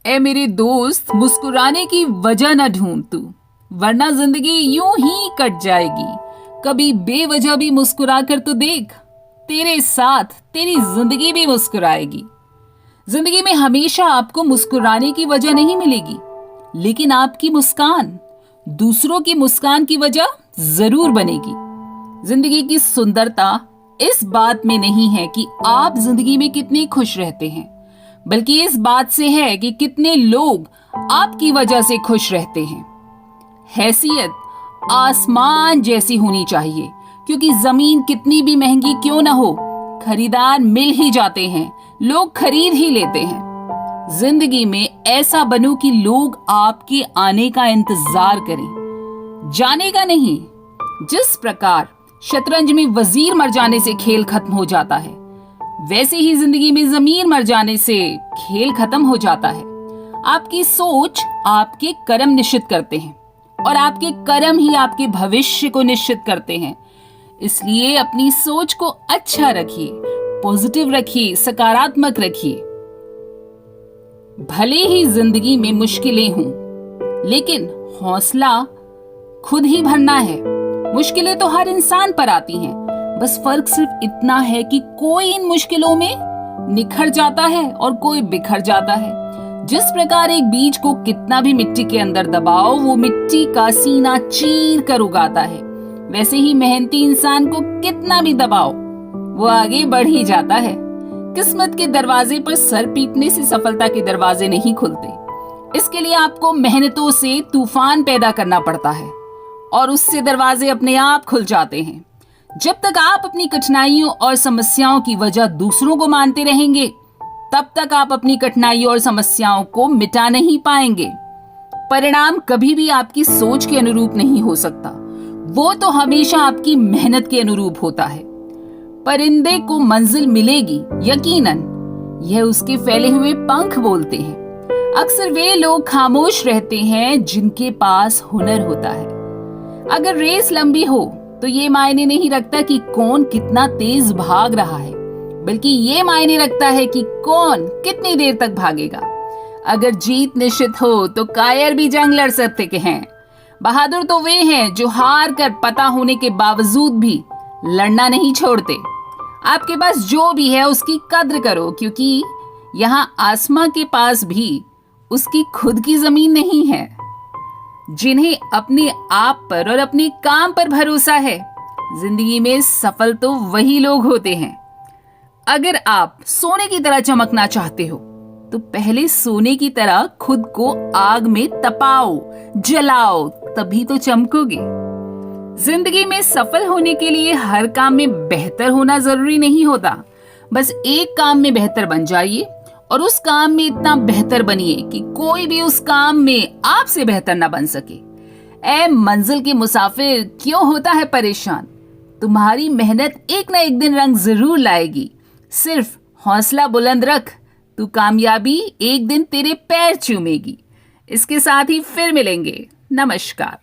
ए मेरे दोस्त, मुस्कुराने की वजह न ढूंढ तू, वरना जिंदगी यूं ही कट जाएगी। कभी बेवजह भी मुस्कुरा कर तो देख, तेरे साथ तेरी जिंदगी भी मुस्कुराएगी। जिंदगी में हमेशा आपको मुस्कुराने की वजह नहीं मिलेगी, लेकिन आपकी मुस्कान दूसरों की मुस्कान की वजह जरूर बनेगी। जिंदगी की सुंदरता इस बात में नहीं है कि आप जिंदगी में कितने खुश रहते हैं, बल्कि इस बात से है कि कितने लोग आपकी वजह से खुश रहते हैं। हैसियत आसमान जैसी होनी चाहिए, क्योंकि जमीन कितनी भी महंगी क्यों ना हो, खरीदार मिल ही जाते हैं, लोग खरीद ही लेते हैं। जिंदगी में ऐसा बनो कि लोग आपके आने का इंतजार करें, जाने का नहीं। जिस प्रकार शतरंज में वजीर मर जाने से खेल खत्म हो जाता है, वैसे ही जिंदगी में जमीन मर जाने से खेल खत्म हो जाता है। आपकी सोच आपके कर्म निश्चित करते हैं, और आपके कर्म ही आपके भविष्य को निश्चित करते हैं। इसलिए अपनी सोच को अच्छा रखिए, पॉजिटिव रखिए, सकारात्मक रखिए। भले ही जिंदगी में मुश्किलें हों, लेकिन हौसला खुद ही भरना है। मुश्किलें तो हर इंसान पर आती हैं, बस फर्क सिर्फ इतना है कि कोई इन मुश्किलों में निखर जाता है और कोई बिखर जाता है। जिस प्रकार एक बीज को कितना भी मिट्टी के अंदर दबाओ, वो मिट्टी का सीना चीर कर उगाता है, वैसे ही मेहनती इंसान को कितना भी दबाओ, वो आगे बढ़ ही जाता है। किस्मत के दरवाजे पर सर पीटने से सफलता के दरवाजे नहीं खुलते। इसके लिए आपको मेहनतों से तूफान पैदा करना पड़ता है, और उससे दरवाजे अपने आप खुल जाते हैं। जब तक आप अपनी कठिनाइयों और समस्याओं की वजह दूसरों को मानते रहेंगे, तब तक आप अपनी कठिनाइयों और समस्याओं को मिटा नहीं पाएंगे। परिणाम कभी भी आपकी सोच के अनुरूप नहीं हो सकता, वो तो हमेशा आपकी मेहनत के अनुरूप होता है। परिंदे को मंजिल मिलेगी यकीनन, यह उसके फैले हुए पंख बोलते हैं। अक्सर वे लोग खामोश रहते हैं जिनके पास हुनर होता है। अगर रेस लंबी हो तो ये मायने नहीं रखता कि कौन कितना तेज भाग रहा है, बल्कि ये मायने रखता है कि कौन कितनी देर तक भागेगा। अगर जीत निश्चित हो तो कायर भी जंग लड़ सकते हैं। बहादुर तो वे हैं जो हार कर पता होने के बावजूद भी लड़ना नहीं छोड़ते। आपके पास जो भी है उसकी कद्र करो, क्योंकि यहाँ आसमां के पास भी उसकी खुद की जमीन नहीं है। जिन्हें अपने आप पर और अपने काम पर भरोसा है, जिंदगी में सफल तो वही लोग होते हैं। अगर आप सोने की तरह चमकना चाहते हो, तो पहले सोने की तरह खुद को आग में तपाओ, जलाओ, तभी तो चमकोगे। जिंदगी में सफल होने के लिए हर काम में बेहतर होना जरूरी नहीं होता। बस एक काम में बेहतर बन जाइए, और उस काम में इतना बेहतर बनिए कि कोई भी उस काम में आपसे बेहतर ना बन सके। ऐ मंजिल के मुसाफिर, क्यों होता है परेशान? तुम्हारी मेहनत एक ना एक दिन रंग जरूर लाएगी। सिर्फ हौसला बुलंद रख, तू कामयाबी एक दिन तेरे पैर चूमेगी। इसके साथ ही फिर मिलेंगे। नमस्कार।